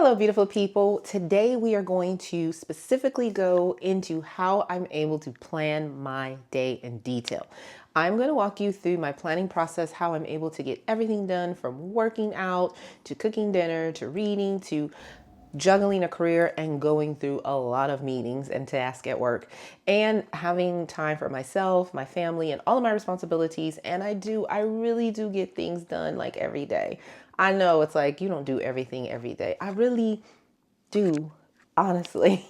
Hello, beautiful people. Today we are going to specifically go into how I'm able to plan my day in detail. I'm going to walk you through my planning process, how I'm able to get everything done from working out to cooking dinner to reading to juggling a career and going through a lot of meetings and tasks at work and having time for myself, my family, and all of my responsibilities. And I really do get things done like every day. I know it's like you don't do everything every day. I really do, honestly.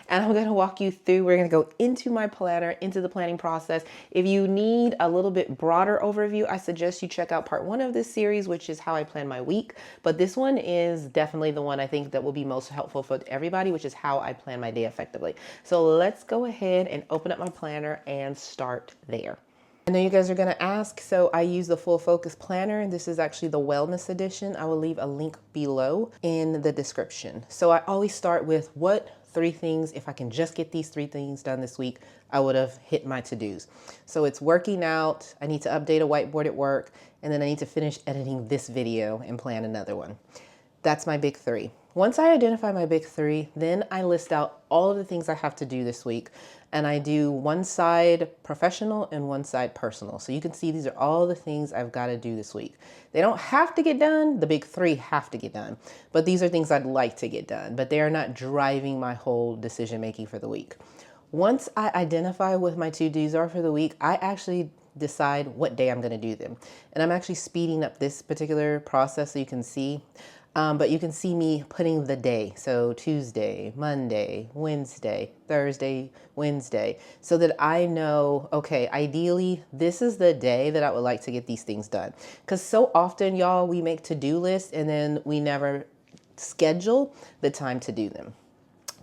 And I'm going to walk you through. We're going to go into my planner, into the planning process. If you need a little bit broader overview, I suggest you check out part 1 of this series, which is how I plan my week. But this one is definitely the one I think that will be most helpful for everybody, which is how I plan my day effectively. So let's go ahead and open up my planner and start there. I know you guys are going to ask, so I use the Full Focus Planner, and this is actually the Wellness Edition. I will leave a link below in the description. So I always start with what 3 things, if I can just get these 3 things done this week, I would have hit my to-dos. So it's working out, I need to update a whiteboard at work, and then I need to finish editing this video and plan another one. That's my big 3. Once I identify my big 3, then I list out all of the things I have to do this week. And I do one side professional and one side personal. So you can see these are all the things I've got to do this week. They don't have to get done. The big 3 have to get done. But these are things I'd like to get done. But they are not driving my whole decision making for the week. Once I identify what my to-dos are for the week, I actually decide what day I'm going to do them. And I'm actually speeding up this particular process so you can see. But you can see me putting the day. So Tuesday, Monday, Wednesday, Thursday, Wednesday, so that I know, okay, ideally, this is the day that I would like to get these things done. Because so often, y'all, we make to-do lists and then we never schedule the time to do them.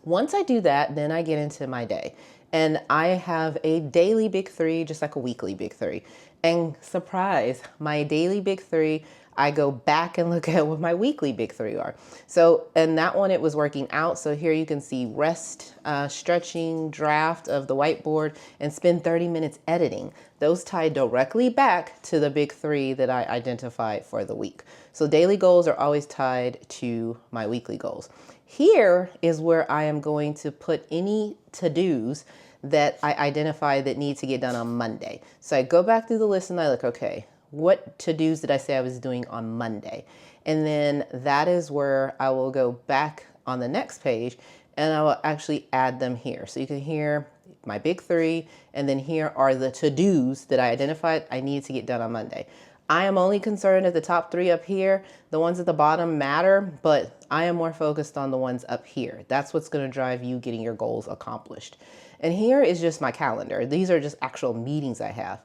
Once I do that, then I get into my day. And I have a daily big 3, just like a weekly big 3. And surprise, my daily big 3, I go back and look at what my weekly big 3 are. So in that one, it was working out. So here you can see rest, stretching, draft of the whiteboard, and spend 30 minutes editing. Those tie directly back to the big 3 that I identified for the week. So daily goals are always tied to my weekly goals. Here is where I am going to put any to-dos that I identify that need to get done on Monday. So I go back through the list and I look, okay, what to-dos did I say I was doing on Monday? And then that is where I will go back on the next page and I will actually add them here. So you can hear my big 3, and then here are the to-dos that I identified I need to get done on Monday. I am only concerned at the top 3 up here. The ones at the bottom matter, but I am more focused on the ones up here. That's what's going to drive you getting your goals accomplished. And here is just my calendar. These are just actual meetings I have.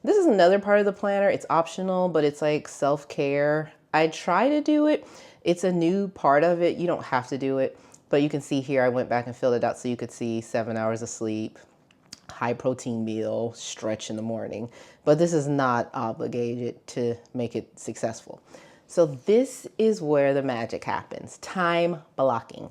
This is another part of the planner. It's optional, but it's like self-care. I try to do it. It's a new part of it. You don't have to do it, but you can see here I went back and filled it out so you could see 7 hours of sleep, high protein meal, stretch in the morning. But this is not obligated to make it successful. So this is where the magic happens. Time blocking.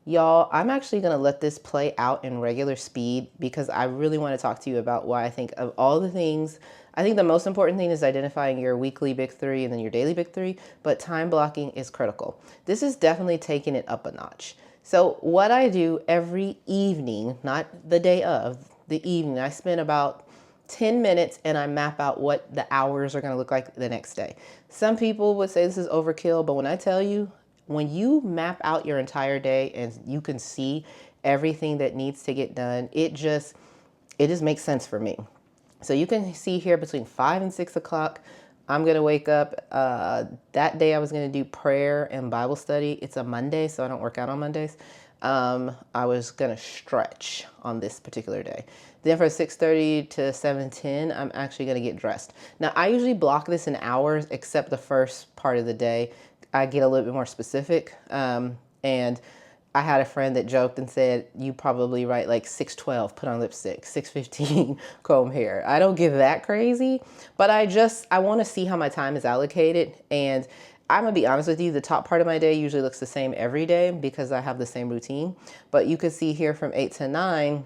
Y'all, I'm actually going to let this play out in regular speed because I really want to talk to you about why I think of all the things. I think the most important thing is identifying your weekly big 3 and then your daily big 3, but time blocking is critical. This is definitely taking it up a notch. So what I do every evening, not the day of, the evening, I spend about 10 minutes and I map out what the hours are going to look like the next day. Some people would say this is overkill, but when I tell you, when you map out your entire day and you can see everything that needs to get done, it just makes sense for me. So you can see here between 5 and 6 o'clock, I'm going to wake up. That day I was going to do prayer and Bible study. It's a Monday, so I don't work out on Mondays. I was going to stretch on this particular day. Then from 6:30 to 7:10, I'm actually going to get dressed. Now, I usually block this in hours, except the first part of the day. I get a little bit more specific. And I had a friend that joked and said, you probably write like 6:12, put on lipstick, 6:15, comb hair. I don't get that crazy, but I want to see how my time is allocated. And I'm gonna be honest with you, the top part of my day usually looks the same every day because I have the same routine. But you can see here from 8 to 9,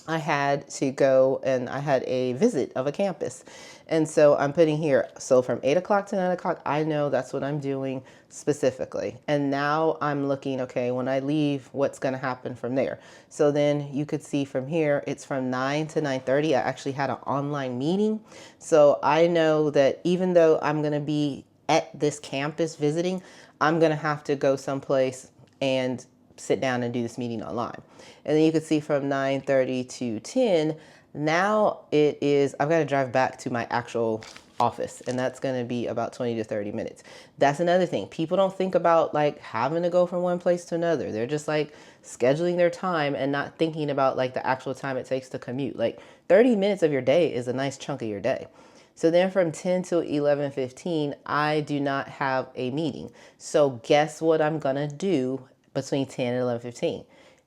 I had to go and I had a visit of a campus. And so I'm putting here, so from 8 o'clock to 9 o'clock, I know that's what I'm doing specifically. And now I'm looking, okay, when I leave, what's going to happen from there? So then you could see from here, it's from 9 to 9:30. I actually had an online meeting. So I know that even though I'm going to be at this campus visiting, I'm going to have to go someplace and sit down and do this meeting online. And then you can see from 9:30 to 10, now it is, I've got to drive back to my actual office, and that's going to be about 20 to 30 minutes. That's another thing. People don't think about like having to go from one place to another. They're just like scheduling their time and not thinking about like the actual time it takes to commute. Like 30 minutes of your day is a nice chunk of your day. So then from 10 to 11:15, I do not have a meeting. So guess what I'm going to do between 10 and 11:15?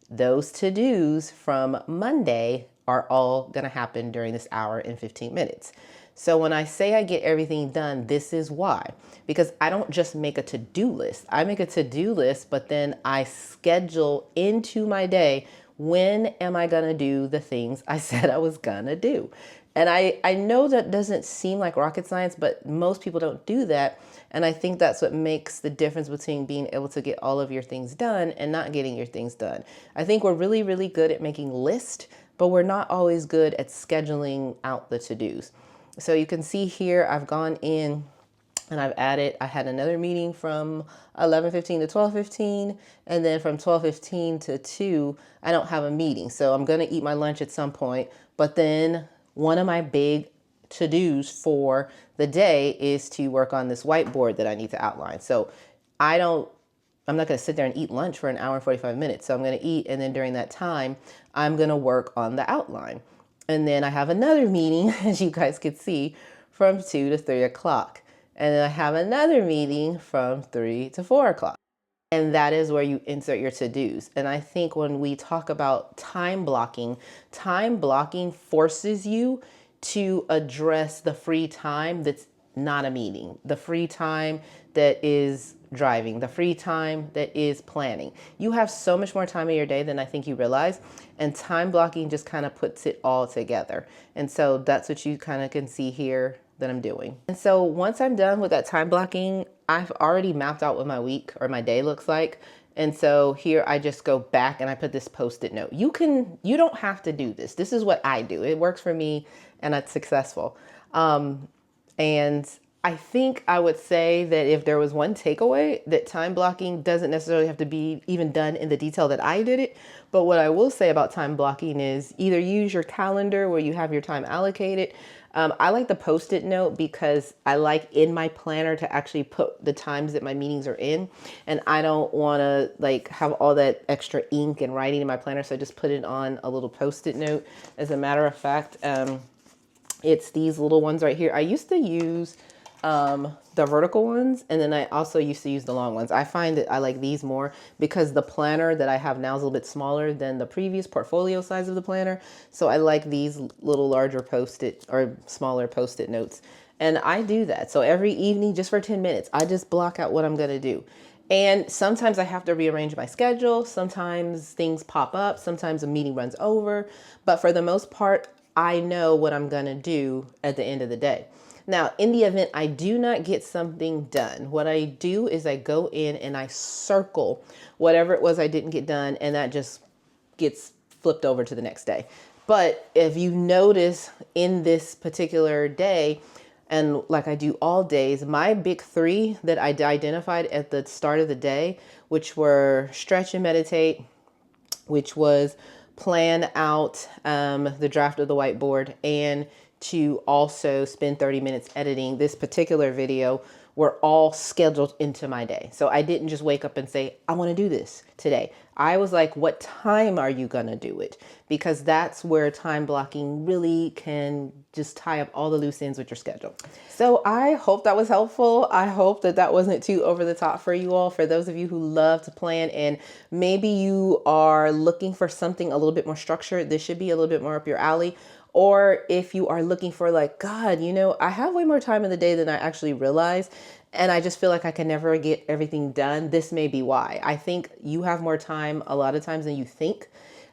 Those to-dos from Monday are all going to happen during this hour and 15 minutes. So when I say I get everything done, this is why. Because I don't just make a to-do list. I make a to-do list, but then I schedule into my day, when am I going to do the things I said I was going to do? And I know that doesn't seem like rocket science, but most people don't do that. And I think that's what makes the difference between being able to get all of your things done and not getting your things done. I think we're really, really good at making lists, but we're not always good at scheduling out the to-dos. So you can see here, I've gone in and I've added, I had another meeting from 11:15 to 12:15, and then from 12:15 to 2, I don't have a meeting. So I'm going to eat my lunch at some point, but then one of my big to-dos for the day is to work on this whiteboard that I need to outline. So I'm not going to sit there and eat lunch for an hour and 45 minutes. So I'm going to eat, and then during that time, I'm going to work on the outline. And then I have another meeting, as you guys could see, from 2 to 3 o'clock. And then I have another meeting from 3 to 4 o'clock. And that is where you insert your to-dos. And I think when we talk about time blocking forces you to address the free time that's not a meeting, the free time that is driving, the free time that is planning. You have so much more time in your day than I think you realize, and time blocking just kind of puts it all together. And so that's what you kind of can see here that I'm doing. And so once I'm done with that time blocking, I've already mapped out what my week or my day looks like. And so here I just go back and I put this post-it note. You don't have to do this. This is what I do. It works for me and it's successful. And I think I would say that if there was one takeaway, that time blocking doesn't necessarily have to be even done in the detail that I did it. But what I will say about time blocking is either use your calendar where you have your time allocated. I like the post-it note because I like in my planner to actually put the times that my meetings are in. And I don't want to like have all that extra ink and writing in my planner. So I just put it on a little post-it note. As a matter of fact, it's these little ones right here. I used to use the vertical ones, and then I also used to use the long ones. I find that I like these more because the planner that I have now is a little bit smaller than the previous portfolio size of the planner. So I like these little larger post-it or smaller post-it notes. And I do that. So every evening, just for 10 minutes, I just block out what I'm going to do. And sometimes I have to rearrange my schedule. Sometimes things pop up. Sometimes a meeting runs over. But for the most part, I know what I'm going to do at the end of the day. Now, in the event I do not get something done, what I do is I go in and I circle whatever it was I didn't get done, and that just gets flipped over to the next day. But if you notice in this particular day, and like I do all days, my big three that I identified at the start of the day, which were stretch and meditate, which was plan out the draft of the whiteboard, and to also spend 30 minutes editing this particular video, were all scheduled into my day. So I didn't just wake up and say, I want to do this today. I was like, what time are you going to do it? Because that's where time blocking really can just tie up all the loose ends with your schedule. So I hope that was helpful. I hope that that wasn't too over the top for you all. For those of you who love to plan and maybe you are looking for something a little bit more structured, this should be a little bit more up your alley. Or if you are looking for like, God, you know, I have way more time in the day than I actually realize, and I just feel like I can never get everything done, this may be why. I think you have more time a lot of times than you think.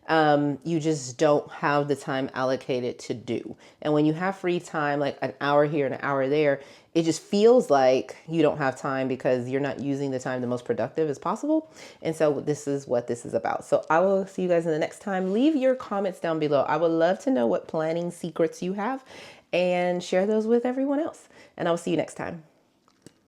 you just don't have the time allocated to do. And when you have free time, like an hour here and an hour there, it just feels like you don't have time because you're not using the time the most productive as possible. And so this is what this is about. So I will see you guys in the next time. Leave your comments down below. I would love to know what planning secrets you have and share those with everyone else. And I will see you next time.